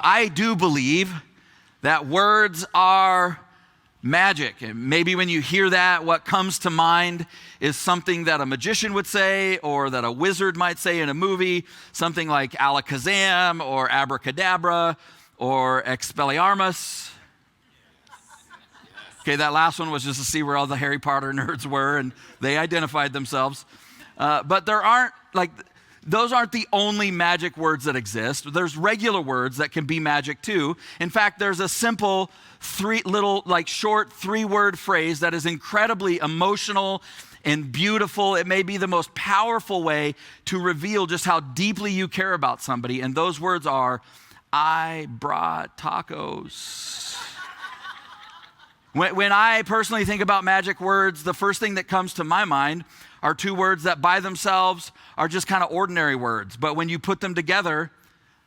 I do believe that words are magic. And maybe when you hear that, what comes to mind is something that a magician would say or that a wizard might say in a movie, something like alakazam or abracadabra or expelliarmus. Okay, that last one was just to see where all the Harry Potter nerds were and they identified themselves. But those aren't the only magic words that exist. There's regular words that can be magic too. In fact, there's a simple short three-word phrase that is incredibly emotional and beautiful. It may be the most powerful way to reveal just how deeply you care about somebody. And those words are, I brought tacos. When I personally think about magic words, the first thing that comes to my mind are two words that by themselves are just kind of ordinary words. But when you put them together,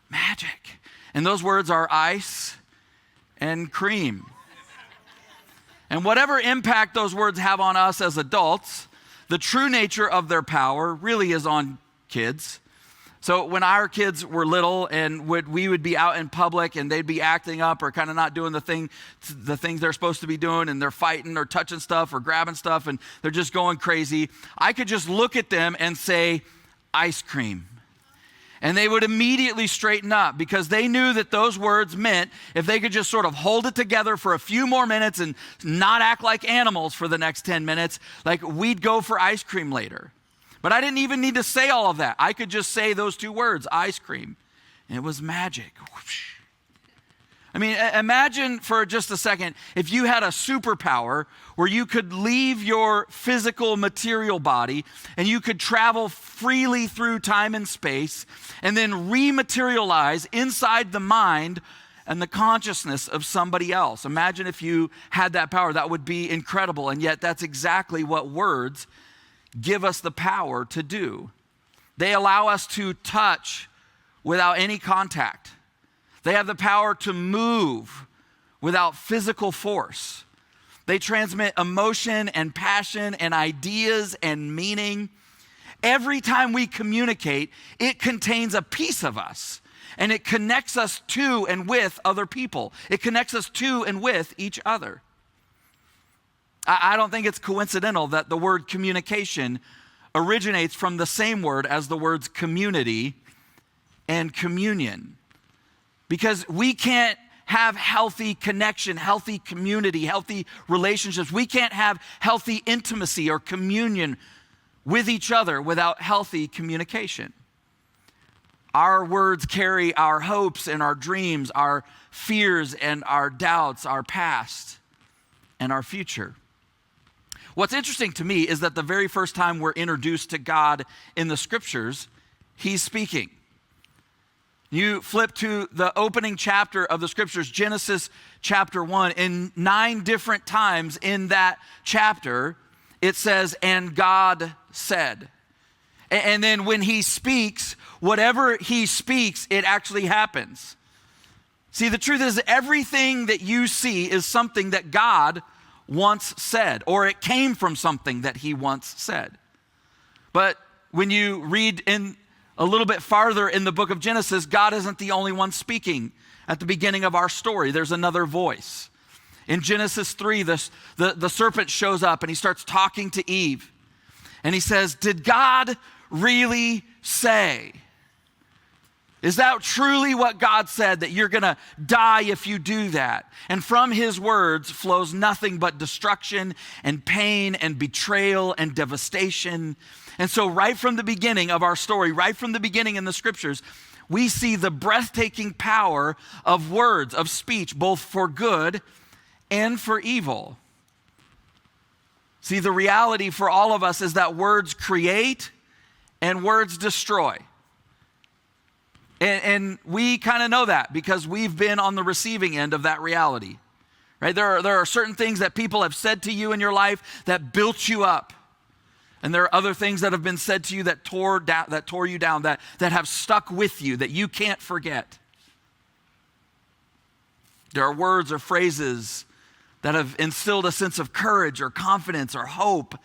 magic. And those words are ice and cream. And whatever impact those words have on us as adults, the true nature of their power really is on kids. So when our kids were little and we would be out in public and they'd be acting up or kind of not doing the things they're supposed to be doing, and they're fighting or touching stuff or grabbing stuff and they're just going crazy, I could just look at them and say, ice cream. And they would immediately straighten up because they knew that those words meant if they could just sort of hold it together for a few more minutes and not act like animals for the next 10 minutes, like we'd go for ice cream later. But I didn't even need to say all of that. I could just say those two words, ice cream. And it was magic. Whoosh. I mean, imagine for just a second if you had a superpower where you could leave your physical material body and you could travel freely through time and space and then rematerialize inside the mind and the consciousness of somebody else. Imagine if you had that power. That would be incredible. And yet that's exactly what words give us the power to do. They allow us to touch without any contact. They have the power to move without physical force. They transmit emotion and passion and ideas and meaning. Every time we communicate, it contains a piece of us, and it connects us to and with other people. It connects us to and with each other. I don't think it's coincidental that the word communication originates from the same word as the words community and communion. Because we can't have healthy connection, healthy community, healthy relationships. We can't have healthy intimacy or communion with each other without healthy communication. Our words carry our hopes and our dreams, our fears and our doubts, our past and our future. What's interesting to me is that the very first time we're introduced to God in the scriptures, he's speaking. You flip to the opening chapter of the scriptures, Genesis chapter 1, and 9 different times in that chapter, it says, and God said. And then when he speaks, whatever he speaks, it actually happens. See, the truth is everything that you see is something that God once said, or it came from something that he once said. But when you read in a little bit farther in the book of Genesis, God isn't the only one speaking. At the beginning of our story, there's another voice. In Genesis 3, the serpent shows up and he starts talking to Eve. And he says, did God really say? Is that truly what God said, that you're going to die if you do that? And from his words flows nothing but destruction and pain and betrayal and devastation. And so right from the beginning of our story, right from the beginning in the scriptures, we see the breathtaking power of words, of speech, both for good and for evil. See, the reality for all of us is that words create and words destroy. And we kind of know that because we've been on the receiving end of that reality, right? There are certain things that people have said to you in your life that built you up. And there are other things that have been said to you that tore you down, that have stuck with you, that you can't forget. There are words or phrases that have instilled a sense of courage or confidence or hope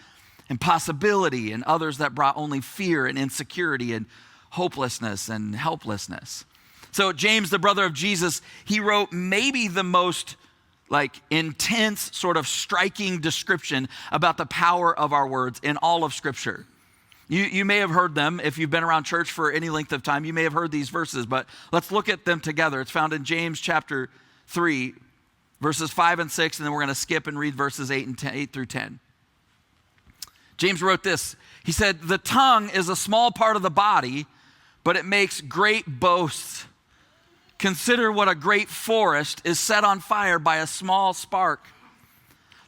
and possibility, and others that brought only fear and insecurity and hopelessness and helplessness. So James, the brother of Jesus, he wrote maybe the most intense, sort of striking description about the power of our words in all of Scripture. You may have heard them. If you've been around church for any length of time, you may have heard these verses, but let's look at them together. It's found in James chapter 3, verses 5 and 6, and then we're going to skip and read verses 8 through 10. James wrote this. He said, "The tongue is a small part of the body, but it makes great boasts. Consider what a great forest is set on fire by a small spark.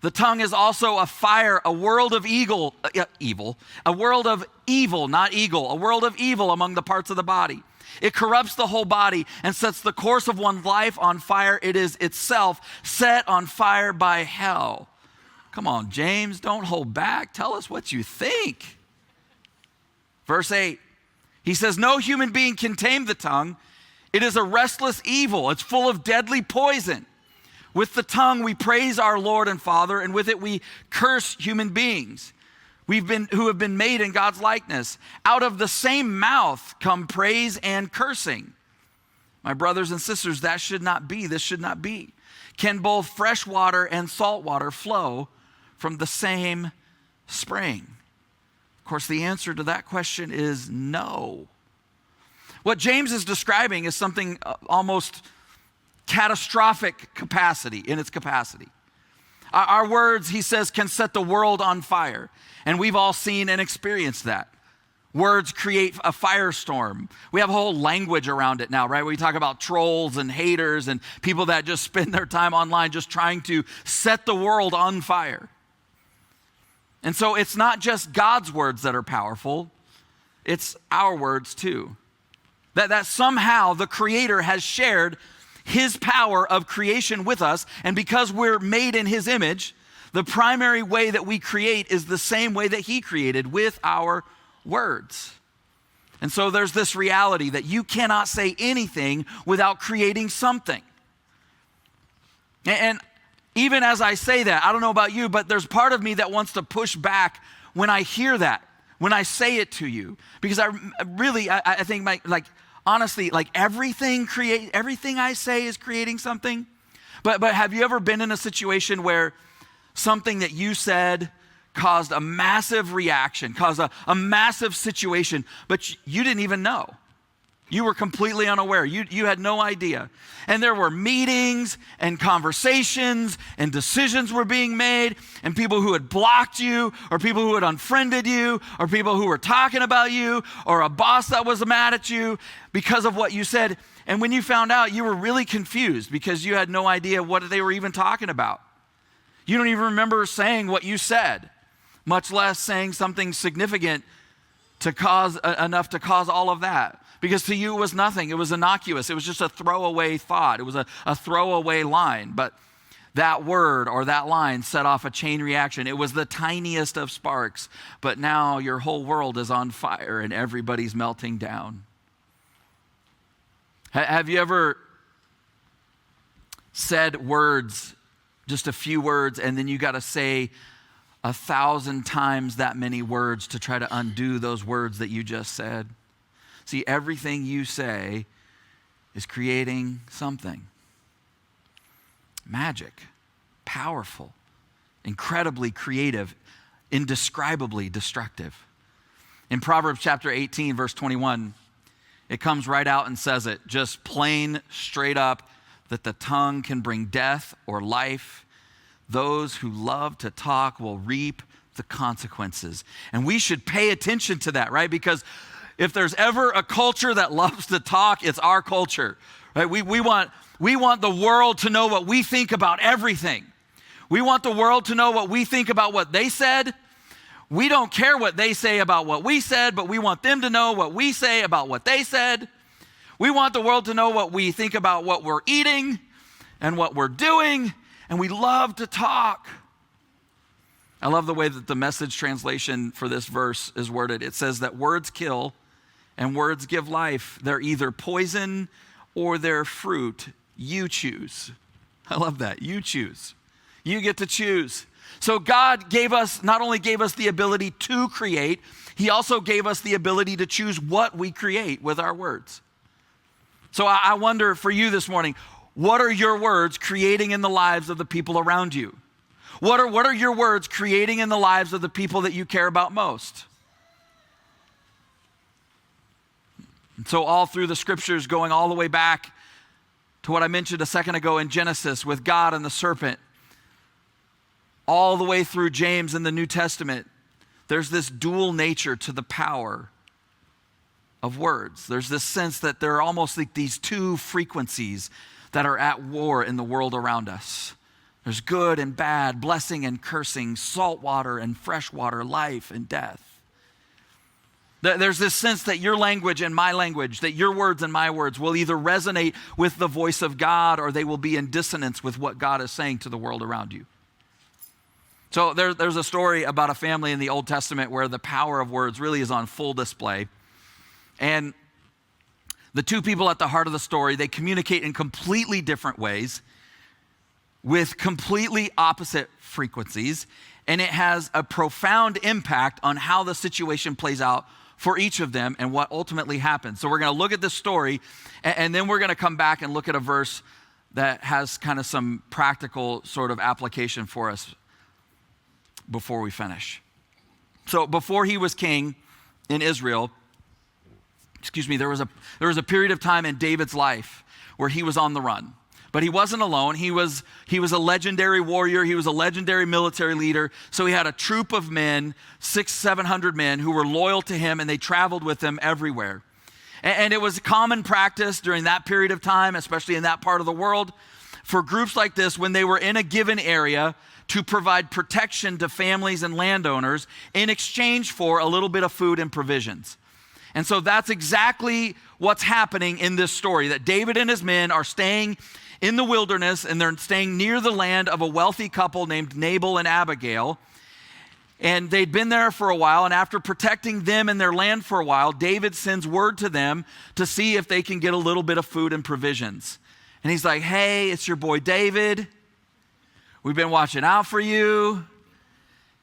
The tongue is also a fire, a world of evil, a world of evil, not eagle, a world of evil among the parts of the body. It corrupts the whole body and sets the course of one's life on fire. It is itself set on fire by hell." Come on, James, don't hold back. Tell us what you think. Verse 8, he says, "No human being can tame the tongue. It is a restless evil. It's full of deadly poison. With the tongue we praise our Lord and Father, and with it we curse human beings who have been made in God's likeness. Out of the same mouth come praise and cursing. My brothers and sisters, that should not be. This should not be. Can both fresh water and salt water flow from the same spring?" Of course, the answer to that question is no. What James is describing is something almost catastrophic in its capacity. Our words, he says, can set the world on fire. And we've all seen and experienced that. Words create a firestorm. We have a whole language around it now, right? We talk about trolls and haters and people that just spend their time online just trying to set the world on fire. And so it's not just God's words that are powerful, it's our words too. That somehow the Creator has shared His power of creation with us, and because we're made in His image, the primary way that we create is the same way that He created, with our words. And so there's this reality that you cannot say anything without creating something. And even as I say that, I don't know about you, but there's part of me that wants to push back when I hear that, when I say it to you. Because I think honestly, everything I say is creating something. But have you ever been in a situation where something that you said caused a massive reaction, caused a massive situation, but you didn't even know? You were completely unaware. You had no idea. And there were meetings and conversations and decisions were being made, and people who had blocked you, or people who had unfriended you, or people who were talking about you, or a boss that was mad at you because of what you said. And when you found out, you were really confused because you had no idea what they were even talking about. You don't even remember saying what you said, much less saying something significant to cause enough to cause all of that. Because to you it was nothing. It was innocuous. It was just a throwaway thought. It was a throwaway line. But that word or that line set off a chain reaction. It was the tiniest of sparks. But now your whole world is on fire and everybody's melting down. Have you ever said words, just a few words, and then you got to say 1,000 times that many words to try to undo those words that you just said? See, everything you say is creating something. Magic, powerful, incredibly creative, indescribably destructive. In Proverbs chapter 18, verse 21, it comes right out and says it, just plain, straight up, that the tongue can bring death or life. Those who love to talk will reap the consequences. And we should pay attention to that, right? Because if there's ever a culture that loves to talk, it's our culture, right? We want the world to know what we think about everything. We want the world to know what we think about what they said. We don't care what they say about what we said, but we want them to know what we say about what they said. We want the world to know what we think about what we're eating and what we're doing, and we love to talk. I love the way that the Message translation for this verse is worded. It says that words kill and words give life. They're either poison or they're fruit. You choose. I love that. You choose. You get to choose. So God not only gave us the ability to create, He also gave us the ability to choose what we create with our words. So I wonder for you this morning, what are your words creating in the lives of the people around you? What are your words creating in the lives of the people that you care about most? And so all through the scriptures, going all the way back to what I mentioned a second ago in Genesis with God and the serpent, all the way through James in the New Testament, there's this dual nature to the power of words. There's this sense that there are almost like these two frequencies that are at war in the world around us. There's good and bad, blessing and cursing, salt water and fresh water, life and death. There's this sense that your language and my language, that your words and my words will either resonate with the voice of God or they will be in dissonance with what God is saying to the world around you. So there's a story about a family in the Old Testament where the power of words really is on full display. And the two people at the heart of the story, they communicate in completely different ways with completely opposite frequencies. And it has a profound impact on how the situation plays out for each of them and what ultimately happens. So we're going to look at this story, and then we're going to come back and look at a verse that has kind of some practical sort of application for us before we finish. So before he was king in Israel, there was a period of time in David's life where he was on the run. But he wasn't alone. He was a legendary warrior. He was a legendary military leader. So he had a troop of men, 600-700 men who were loyal to him, and they traveled with him everywhere. And it was common practice during that period of time, especially in that part of the world, for groups like this, when they were in a given area, to provide protection to families and landowners in exchange for a little bit of food and provisions. And so that's exactly what's happening in this story, that David and his men are staying in the wilderness, and they're staying near the land of a wealthy couple named Nabal and Abigail. And they'd been there for a while, and after protecting them and their land for a while, David sends word to them to see if they can get a little bit of food and provisions. And he's like, hey, it's your boy David. We've been watching out for you.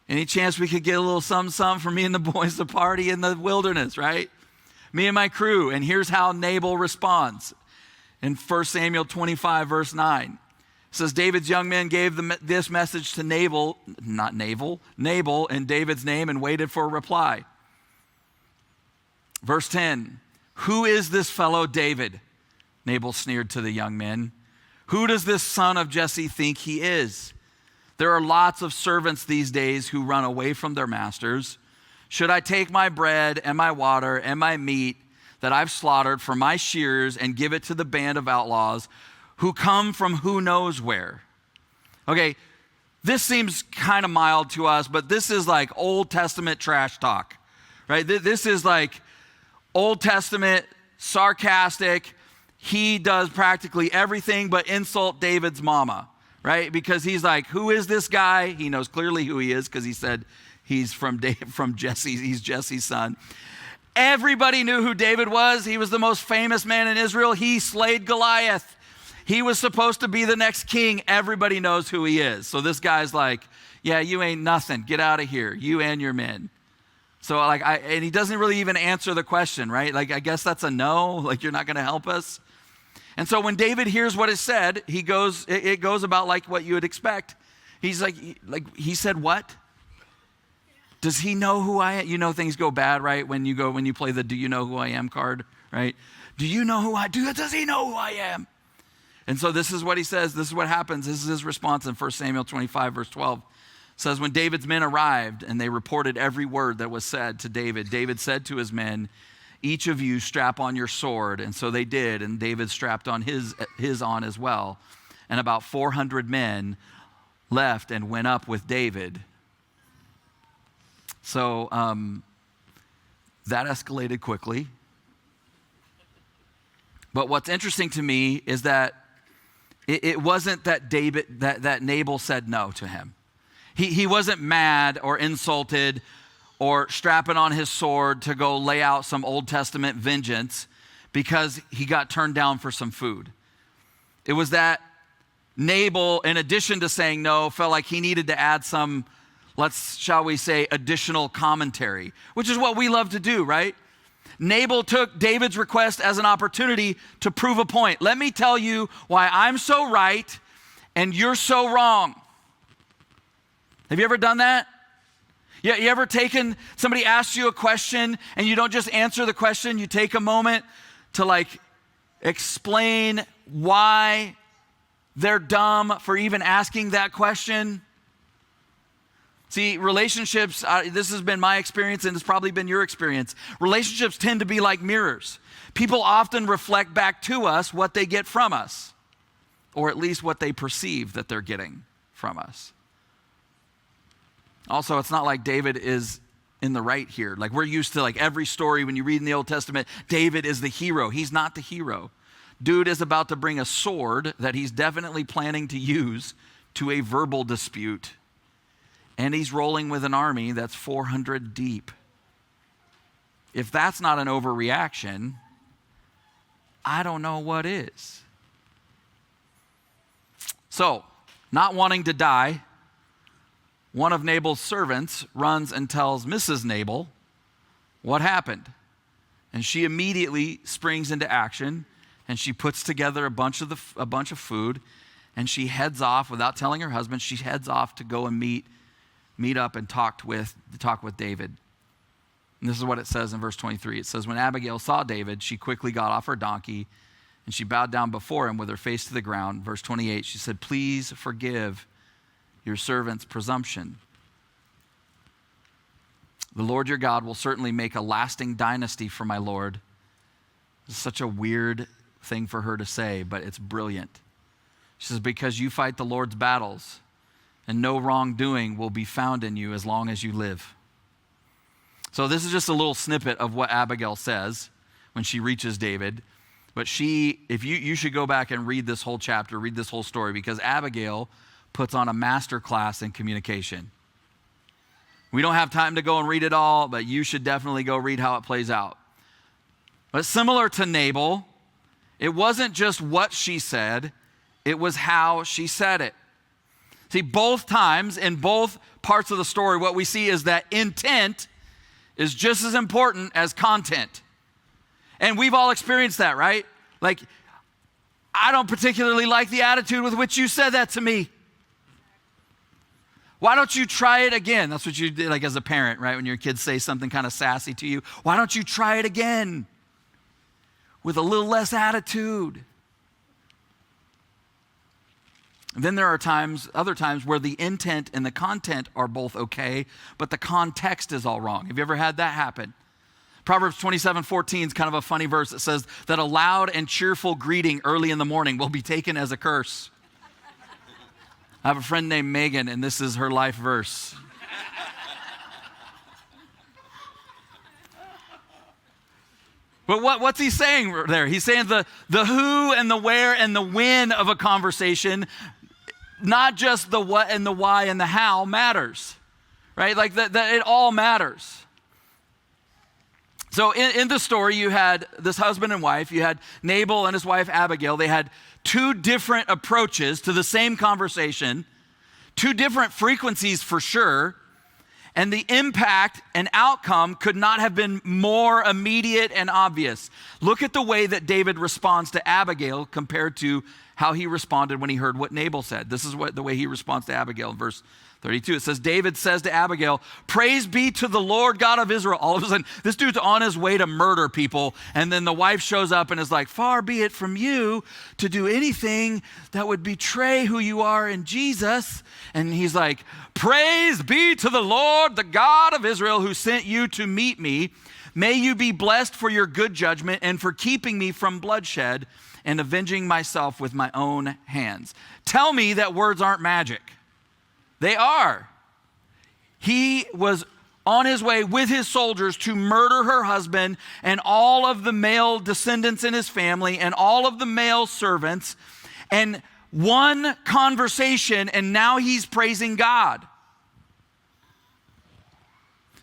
Any chance we could get a little something for me and the boys to party in the wilderness, right? Me and my crew. And here's how Nabal responds. In 1 Samuel 25, verse 9, it says, David's young men gave this message to Nabal in David's name, and waited for a reply. Verse 10, who is this fellow David? Nabal sneered to the young men. Who does this son of Jesse think he is? There are lots of servants these days who run away from their masters. Should I take my bread and my water and my meat that I've slaughtered for my shears and give it to the band of outlaws who come from who knows where? Okay, this seems kind of mild to us, but this is like Old Testament trash talk, right? This is like Old Testament sarcastic. He does practically everything but insult David's mama, right? Because he's like, who is this guy? He knows clearly who he is because he said he's from Jesse. He's Jesse's son. Everybody knew who David was. He was the most famous man in Israel. He slayed Goliath. He was supposed to be the next king. Everybody knows who he is. So this guy's like, yeah, you ain't nothing. Get out of here, you and your men. So and he doesn't really even answer the question, right? Like, I guess that's a no. Like, you're not going to help us. And so when David hears what is said, it goes about like what you would expect. He's like he said what? Does he know who I am? You know things go bad, right? When you play the do you know who I am card, right? Do you know who I do? Does he know who I am? And so this is what he says. This is what happens. This is his response in 1 Samuel 25, verse 12. It says, when David's men arrived and they reported every word that was said to David, David said to his men, each of you strap on your sword. And so they did, and David strapped on his on as well. And about 400 men left and went up with David. So that escalated quickly. But what's interesting to me is that it wasn't that that Nabal said no to him. He wasn't mad or insulted or strapping on his sword to go lay out some Old Testament vengeance because he got turned down for some food. It was that Nabal, in addition to saying no, felt like he needed to add some, shall we say, additional commentary, which is what we love to do, right? Nabal took David's request as an opportunity to prove a point. Let me tell you why I'm so right and you're so wrong. Have you ever done that? You ever taken, somebody asks you a question and you don't just answer the question, you take a moment to explain why they're dumb for even asking that question? See, relationships, this has been my experience and it's probably been your experience. Relationships tend to be like mirrors. People often reflect back to us what they get from us, or at least what they perceive that they're getting from us. Also, it's not like David is in the right here. Like we're used to every story when you read in the Old Testament, David is the hero. He's not the hero. Dude is about to bring a sword that he's definitely planning to use to a verbal dispute. And he's rolling with an army that's 400 deep. If that's not an overreaction, I don't know what is. So, not wanting to die, one of Nabal's servants runs and tells Mrs. Nabal what happened. And she immediately springs into action and she puts together a bunch of food and she heads off without telling her husband. She heads off to go and meet up and talk with David. And this is what it says in verse 23. It says, when Abigail saw David, she quickly got off her donkey and she bowed down before him with her face to the ground. Verse 28, she said, please forgive your servant's presumption. The Lord your God will certainly make a lasting dynasty for my Lord. It's such a weird thing for her to say, but it's brilliant. She says, because you fight the Lord's battles, and no wrongdoing will be found in you as long as you live. So this is just a little snippet of what Abigail says when she reaches David. But if you should go back and read this whole chapter, read this whole story, because Abigail puts on a master class in communication. We don't have time to go and read it all, but you should definitely go read how it plays out. But similar to Nabal, it wasn't just what she said, it was how she said it. See, both times in both parts of the story, what we see is that intent is just as important as content. And we've all experienced that, right? Like, I don't particularly like the attitude with which you said that to me. Why don't you try it again? That's what you did as a parent, right? When your kids say something kind of sassy to you. Why don't you try it again with a little less attitude? And then there are other times where the intent and the content are both okay, but the context is all wrong. Have you ever had that happen? Proverbs 27:14 is kind of a funny verse that says that a loud and cheerful greeting early in the morning will be taken as a curse. I have a friend named Megan, and this is her life verse. But what's he saying there? He's saying the who and the where and the when of a conversation, not just the what and the why and the how matters, right? Like that it all matters. So in the story, you had this husband and wife, you had Nabal and his wife Abigail. They had two different approaches to the same conversation, two different frequencies for sure, and the impact and outcome could not have been more immediate and obvious. Look at the way that David responds to Abigail compared to how he responded when he heard what Nabal said. This is the way he responds to Abigail in verse 32. It says, David says to Abigail, praise be to the Lord God of Israel. All of a sudden, this dude's on his way to murder people. And then the wife shows up and is like, far be it from you to do anything that would betray who you are in Jesus. And he's like, praise be to the Lord, the God of Israel, who sent you to meet me. May you be blessed for your good judgment and for keeping me from bloodshed and avenging myself with my own hands. Tell me that words aren't magic. They are. He was on his way with his soldiers to murder her husband and all of the male descendants in his family and all of the male servants. And one conversation, and now he's praising God.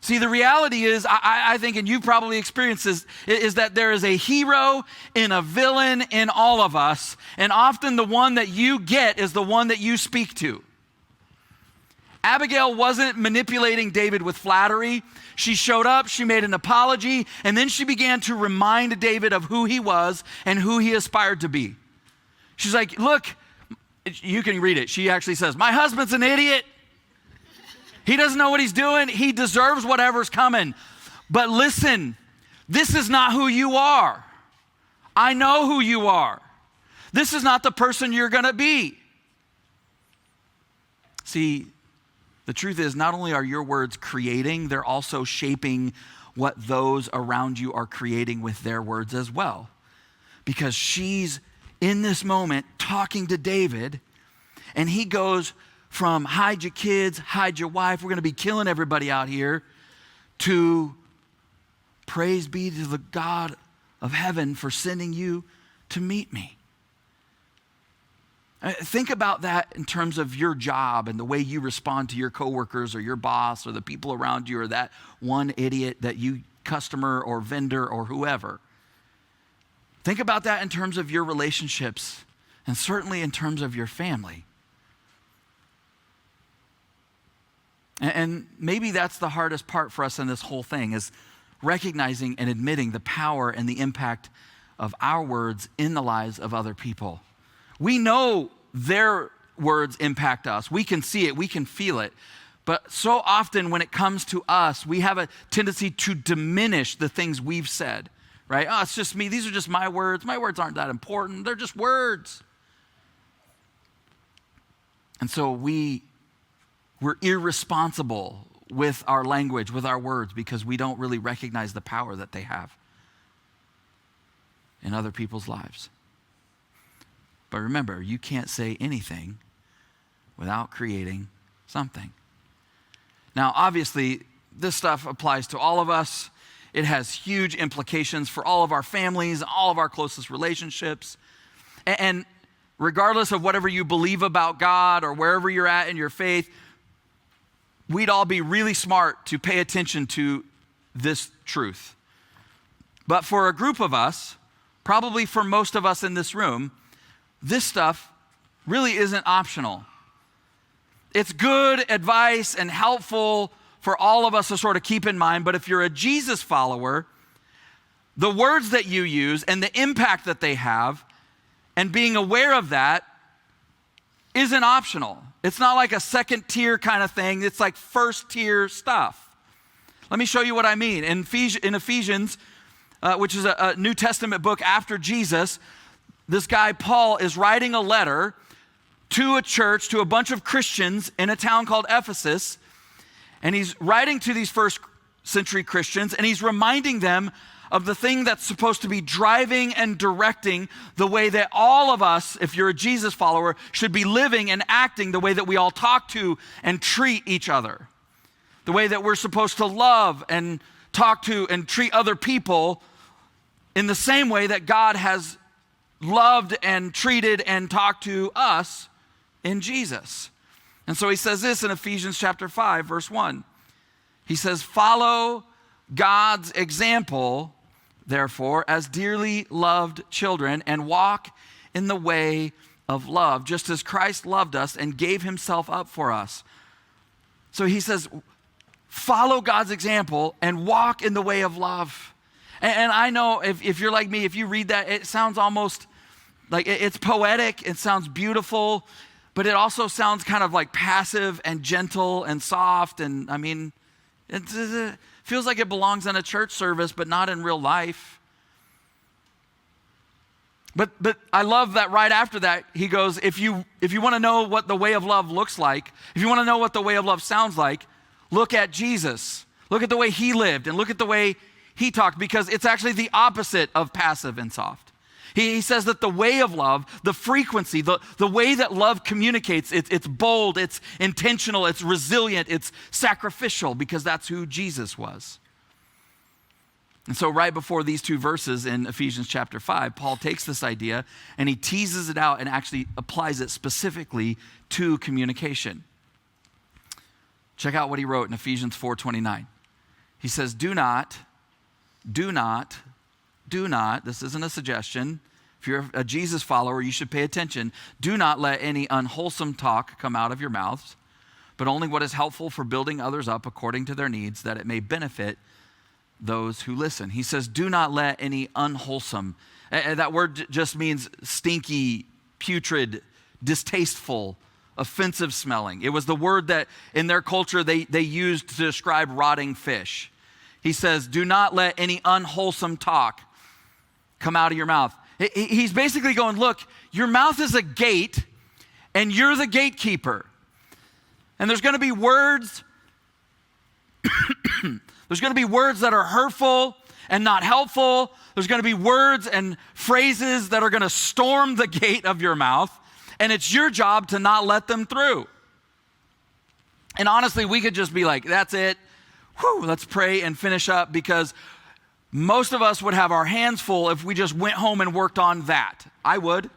See, the reality is, I think, and you've probably experienced this, is that there is a hero and a villain in all of us, and often the one that you get is the one that you speak to. Abigail wasn't manipulating David with flattery. She showed up, she made an apology, and then she began to remind David of who he was and who he aspired to be. She's like, look, you can read it. She actually says, my husband's an idiot. He doesn't know what he's doing. He deserves whatever's coming. But listen, this is not who you are. I know who you are. This is not the person you're going to be. See, the truth is, not only are your words creating, they're also shaping what those around you are creating with their words as well. Because she's in this moment talking to David, and he goes from hide your kids, hide your wife, we're going to be killing everybody out here, to praise be to the God of heaven for sending you to meet me. Think about that in terms of your job and the way you respond to your coworkers or your boss or the people around you or that one idiot that you customer or vendor or whoever. Think about that in terms of your relationships and certainly in terms of your family. And maybe that's the hardest part for us in this whole thing, is recognizing and admitting the power and the impact of our words in the lives of other people. We know their words impact us. We can see it, we can feel it. But so often when it comes to us, we have a tendency to diminish the things we've said, right? Oh, it's just me. These are just my words. My words aren't that important. They're just words. And so we're irresponsible with our language, with our words, because we don't really recognize the power that they have in other people's lives. But remember, you can't say anything without creating something. Now, obviously, this stuff applies to all of us. It has huge implications for all of our families, all of our closest relationships. And regardless of whatever you believe about God or wherever you're at in your faith, we'd all be really smart to pay attention to this truth. But for a group of us, probably for most of us in this room, this stuff really isn't optional. It's good advice and helpful for all of us to sort of keep in mind, but if you're a Jesus follower, the words that you use and the impact that they have and being aware of that isn't optional. It's not like a second tier kind of thing. It's like first tier stuff. Let me show you what I mean. In Ephesians, which is a New Testament book after Jesus, this guy Paul is writing a letter to a church, to a bunch of Christians in a town called Ephesus. And he's writing to these first century Christians, and he's reminding them of the thing that's supposed to be driving and directing the way that all of us, if you're a Jesus follower, should be living and acting, the way that we all talk to and treat each other. The way that we're supposed to love and talk to and treat other people in the same way that God has loved and treated and talked to us in Jesus. And so he says this in Ephesians chapter 5, verse 1. He says, follow God's example, therefore, as dearly loved children, and walk in the way of love, just as Christ loved us and gave himself up for us. So he says, follow God's example and walk in the way of love. And I know if you're like me, if you read that, it sounds almost like it's poetic, it sounds beautiful, but it also sounds kind of like passive and gentle and soft. And I mean, it feels like it belongs in a church service, but not in real life. But I love that right after that, he goes, if you want to know what the way of love looks like, if you want to know what the way of love sounds like, look at Jesus. Look at the way he lived and look at the way he talked, because it's actually the opposite of passive and soft. He says that the way of love, the frequency, the way that love communicates, it's bold, it's intentional, it's resilient, it's sacrificial, because that's who Jesus was. And so right before these two verses in Ephesians chapter 5, Paul takes this idea and he teases it out and actually applies it specifically to communication. Check out what he wrote in Ephesians 4:29. He says, do not, this isn't a suggestion. If you're a Jesus follower, you should pay attention. Do not let any unwholesome talk come out of your mouths, but only what is helpful for building others up according to their needs, that it may benefit those who listen. He says, do not let any unwholesome, that word just means stinky, putrid, distasteful, offensive smelling. It was the word that in their culture they used to describe rotting fish. He says, do not let any unwholesome talk come out of your mouth. He's basically going, look, your mouth is a gate and you're the gatekeeper. And there's going to be words, there's going to be words that are hurtful and not helpful. There's going to be words and phrases that are going to storm the gate of your mouth, and it's your job to not let them through. And honestly, we could just be like, that's it. Whew, let's pray and finish up, because most of us would have our hands full if we just went home and worked on that. I would.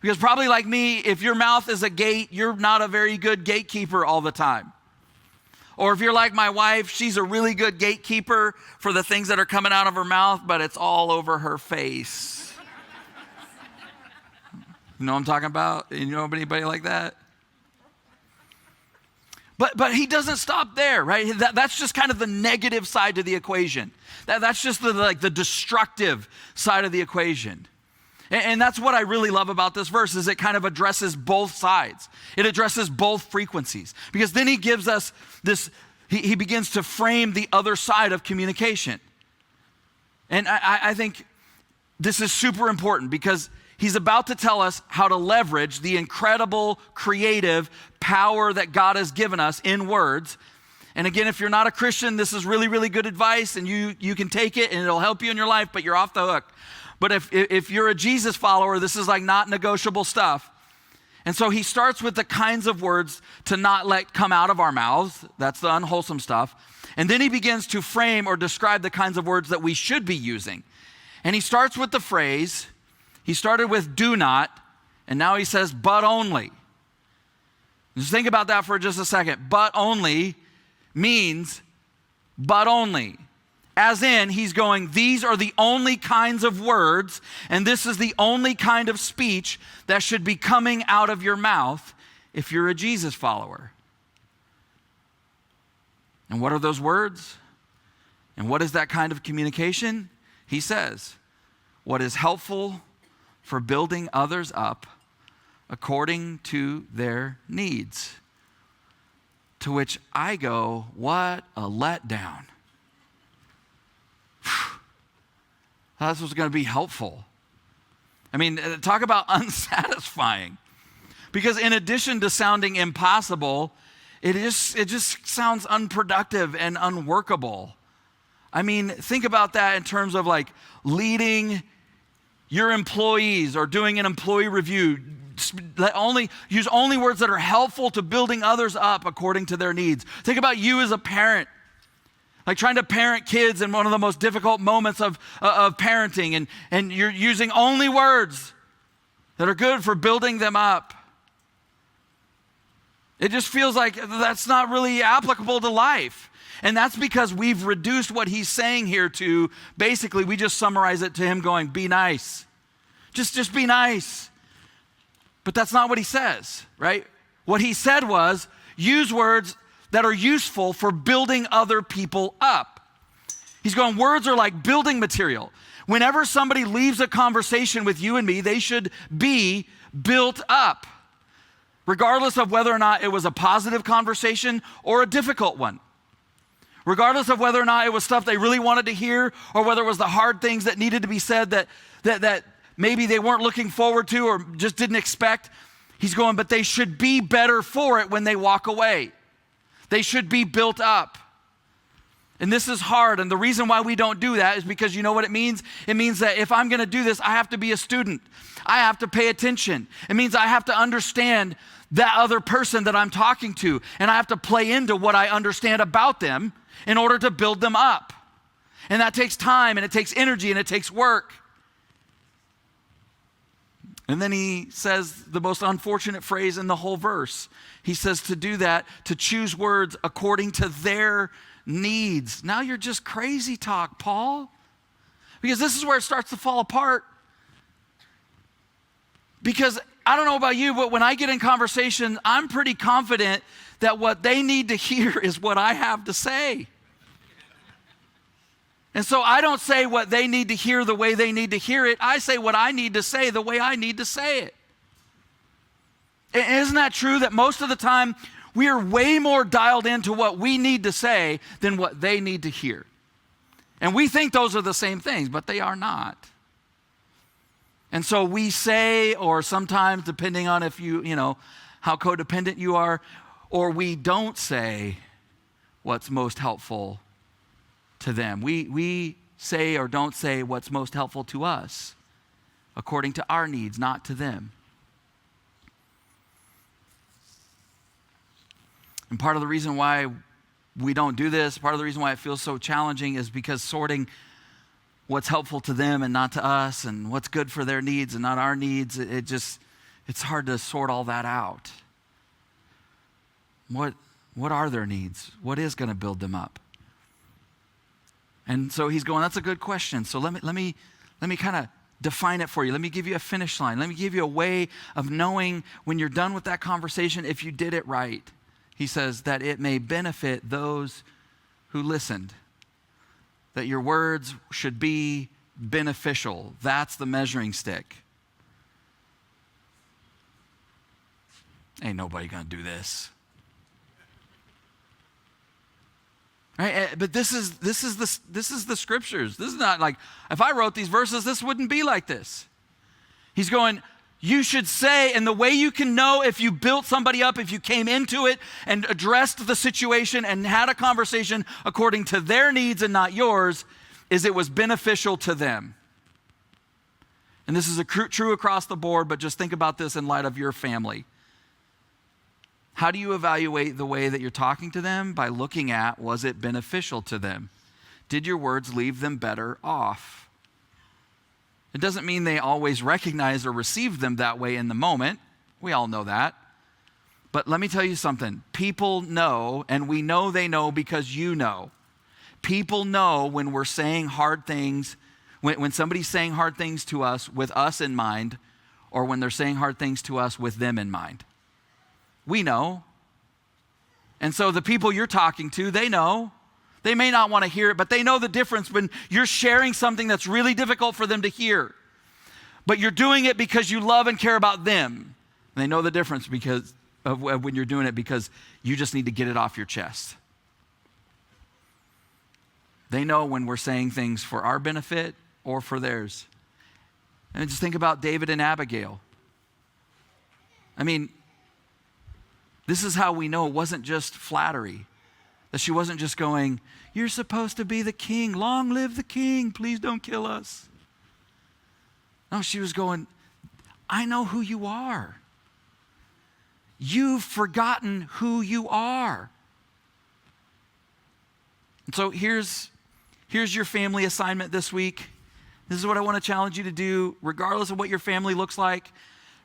Because probably like me, if your mouth is a gate, you're not a very good gatekeeper all the time. Or if you're like my wife, she's a really good gatekeeper for the things that are coming out of her mouth, but it's all over her face. You know what I'm talking about? You know anybody like that? But he doesn't stop there, right? That's just kind of the negative side to the equation. That's just the destructive side of the equation. And that's what I really love about this verse, is it kind of addresses both sides. It addresses both frequencies. Because then he gives us this, he begins to frame the other side of communication. And I think this is super important, because he's about to tell us how to leverage the incredible creative power that God has given us in words. And again, if you're not a Christian, this is really, really good advice, and you can take it and it'll help you in your life, but you're off the hook. But if you're a Jesus follower, this is like not negotiable stuff. And so he starts with the kinds of words to not let come out of our mouths. That's the unwholesome stuff. And then he begins to frame or describe the kinds of words that we should be using. And he starts with the phrase, he started with do not, and now he says but only. Just think about that for just a second. But only means but only. As in, he's going, these are the only kinds of words, and this is the only kind of speech that should be coming out of your mouth if you're a Jesus follower. And what are those words? And what is that kind of communication? He says, what is helpful for building others up according to their needs. To which I go, what a letdown. This was going to be helpful. I mean, talk about unsatisfying. Because in addition to sounding impossible, it just sounds unproductive and unworkable. I mean, think about that in terms of like leading your employees or doing an employee review. Use only words that are helpful to building others up according to their needs. Think about you as a parent. Like trying to parent kids in one of the most difficult moments of parenting, and you're using only words that are good for building them up. It just feels like that's not really applicable to life. And that's because we've reduced what he's saying here to, basically, we just summarize it to him going, be nice. Just be nice. But that's not what he says, right? What he said was, use words that are useful for building other people up. He's going, words are like building material. Whenever somebody leaves a conversation with you and me, they should be built up, regardless of whether or not it was a positive conversation or a difficult one. Regardless of whether or not it was stuff they really wanted to hear, or whether it was the hard things that needed to be said that maybe they weren't looking forward to or just didn't expect. He's going, but they should be better for it when they walk away. They should be built up. And this is hard, and the reason why we don't do that is because you know what it means? It means that if I'm going to do this, I have to be a student. I have to pay attention. It means I have to understand that other person that I'm talking to, and I have to play into what I understand about them in order to build them up. And that takes time, and it takes energy, and it takes work. And then he says the most unfortunate phrase in the whole verse. He says to do that, to choose words according to their needs. Now you're just crazy talk, Paul. Because this is where it starts to fall apart. Because I don't know about you, but when I get in conversation, I'm pretty confident that what they need to hear is what I have to say. And so I don't say what they need to hear the way they need to hear it. I say what I need to say the way I need to say it. And isn't that true that most of the time we are way more dialed into what we need to say than what they need to hear? And we think those are the same things, but they are not. And so we say, or sometimes depending on if you know, how codependent you are, or we don't say what's most helpful to them. We say or don't say what's most helpful to us according to our needs, not to them. And part of the reason why we don't do this, part of the reason why it feels so challenging is because sorting what's helpful to them and not to us, and what's good for their needs and not our needs, it's hard to sort all that out. What are their needs? What is going to build them up? And so he's going, that's a good question. So let me kind of define it for you. Let me give you a finish line. Let me give you a way of knowing when you're done with that conversation if you did it right. He says that it may benefit those who listened. That your words should be beneficial. That's the measuring stick. Ain't nobody gonna do this. Right? But this is the scriptures. This is not like, if I wrote these verses, this wouldn't be like this. He's going, you should say, and the way you can know if you built somebody up, if you came into it and addressed the situation and had a conversation according to their needs and not yours, is it was beneficial to them. And this is true across the board, but just think about this in light of your family. How do you evaluate the way that you're talking to them? By looking at, was it beneficial to them? Did your words leave them better off? It doesn't mean they always recognize or receive them that way in the moment. We all know that. But let me tell you something. People know, and we know they know because you know. People know when we're saying hard things, when somebody's saying hard things to us with us in mind, or when they're saying hard things to us with them in mind. We know. And so the people you're talking to, they know. They may not want to hear it, but they know the difference when you're sharing something that's really difficult for them to hear. But you're doing it because you love and care about them. And they know the difference because of when you're doing it because you just need to get it off your chest. They know when we're saying things for our benefit or for theirs. And just think about David and Abigail. I mean, this is how we know it wasn't just flattery. That she wasn't just going, you're supposed to be the king. Long live the king. Please don't kill us. No, she was going, I know who you are. You've forgotten who you are. And so here's your family assignment this week. This is what I want to challenge you to do, regardless of what your family looks like,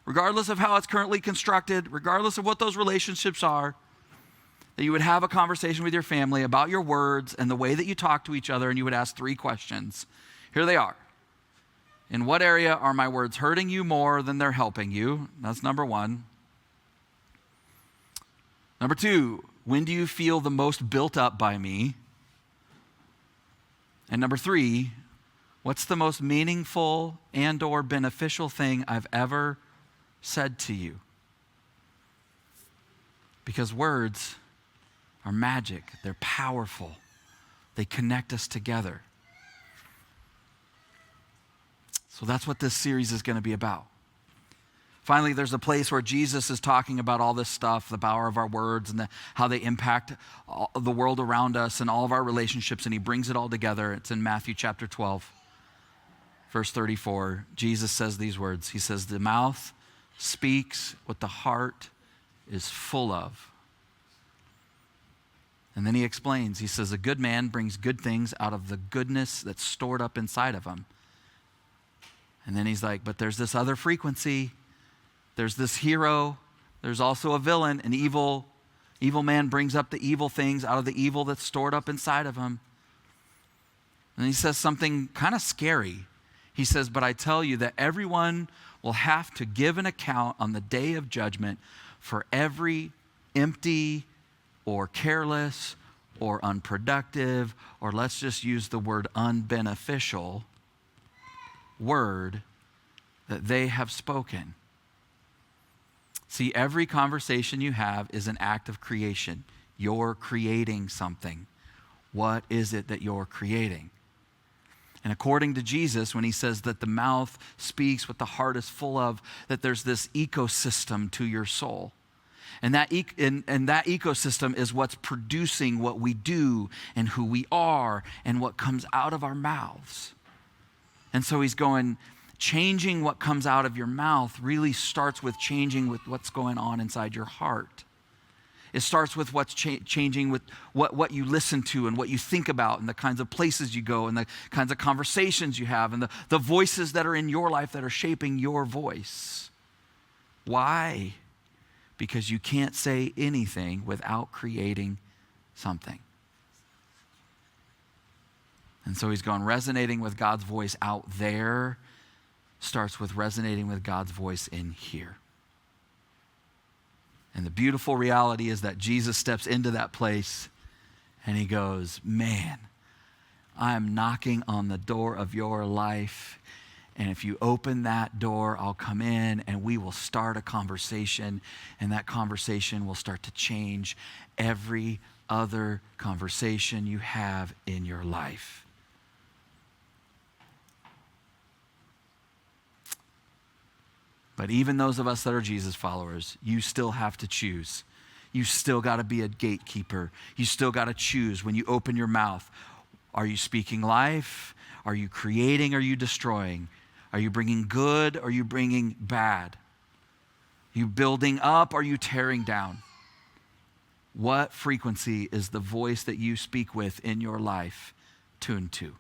regardless of how it's currently constructed, regardless of what those relationships are, that you would have a conversation with your family about your words and the way that you talk to each other, and you would ask 3 questions. Here they are. In what area are my words hurting you more than they're helping you? That's number 1. Number 2, when do you feel the most built up by me? And number 3, what's the most meaningful and or beneficial thing I've ever said to you? Because words are magic. They're powerful. They connect us together. So that's what this series is going to be about. Finally, there's a place where Jesus is talking about all this stuff, the power of our words and how they impact the world around us and all of our relationships, and he brings it all together. It's in Matthew chapter 12, verse 34. Jesus says these words. He says, the mouth speaks what the heart is full of. And then he explains, he says, a good man brings good things out of the goodness that's stored up inside of him. And then he's like, but there's this other frequency. There's this hero. There's also a villain. An evil man brings up the evil things out of the evil that's stored up inside of him. And he says something kind of scary. He says, but I tell you that everyone will have to give an account on the day of judgment for every empty or careless or unproductive, or let's just use the word unbeneficial word that they have spoken. See, every conversation you have is an act of creation. You're creating something. What is it that you're creating? And according to Jesus, when he says that the mouth speaks what the heart is full of, that there's this ecosystem to your soul. And that ecosystem is what's producing what we do and who we are and what comes out of our mouths. And so he's going, changing what comes out of your mouth really starts with changing with what's going on inside your heart. It starts with what's changing with what you listen to and what you think about and the kinds of places you go and the kinds of conversations you have and the voices that are in your life that are shaping your voice. Why? Because you can't say anything without creating something. And so he's gone, resonating with God's voice out there starts with resonating with God's voice in here. And the beautiful reality is that Jesus steps into that place and he goes, man, I'm knocking on the door of your life. And if you open that door, I'll come in and we will start a conversation. And that conversation will start to change every other conversation you have in your life. But even those of us that are Jesus followers, you still have to choose. You still got to be a gatekeeper. You still got to choose when you open your mouth. Are you speaking life? Are you creating? Are you destroying? Are you bringing good? Are you bringing bad? Are you building up? Are you tearing down? What frequency is the voice that you speak with in your life tuned to?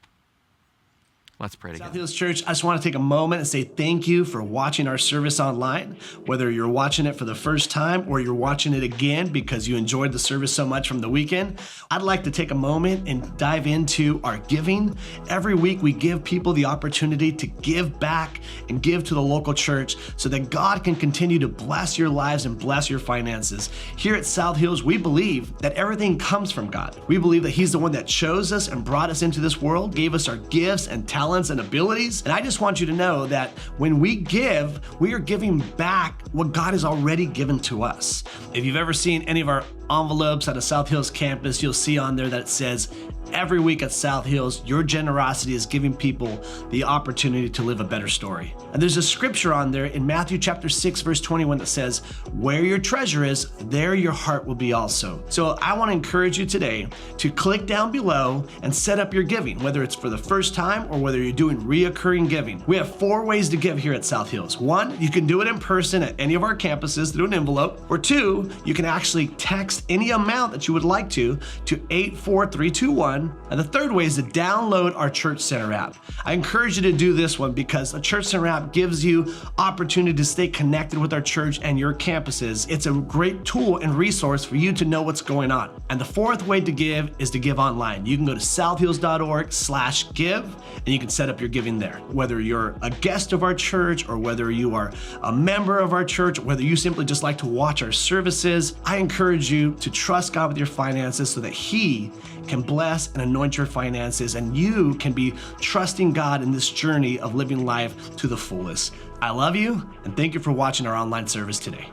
Let's pray together. South Hills Church, I just want to take a moment and say thank you for watching our service online. Whether you're watching it for the first time or you're watching it again because you enjoyed the service so much from the weekend, I'd like to take a moment and dive into our giving. Every week we give people the opportunity to give back and give to the local church so that God can continue to bless your lives and bless your finances. Here at South Hills, we believe that everything comes from God. We believe that He's the one that chose us and brought us into this world, gave us our gifts and talents and abilities. And I just want you to know that when we give, we are giving back what God has already given to us. If you've ever seen any of our envelopes at a South Hills campus, you'll see on there that it says, every week at South Hills, your generosity is giving people the opportunity to live a better story. And there's a scripture on there in Matthew chapter 6, verse 21 that says, where your treasure is, there your heart will be also. So I want to encourage you today to click down below and set up your giving, whether it's for the first time or whether you're doing reoccurring giving. We have 4 ways to give here at South Hills. 1, you can do it in person at any of our campuses through an envelope. Or 2, you can actually text any amount that you would like to 84321. And the third way is to download our Church Center app. I encourage you to do this one because the Church Center app gives you opportunity to stay connected with our church and your campuses. It's a great tool and resource for you to know what's going on. And the fourth way to give is to give online. You can go to southhills.org/give and you can set up your giving there. Whether you're a guest of our church or whether you are a member of our church, or whether you simply just like to watch our services, I encourage you to trust God with your finances so that He can bless and anoint your finances and you can be trusting God in this journey of living life to the fullest. I love you and thank you for watching our online service today.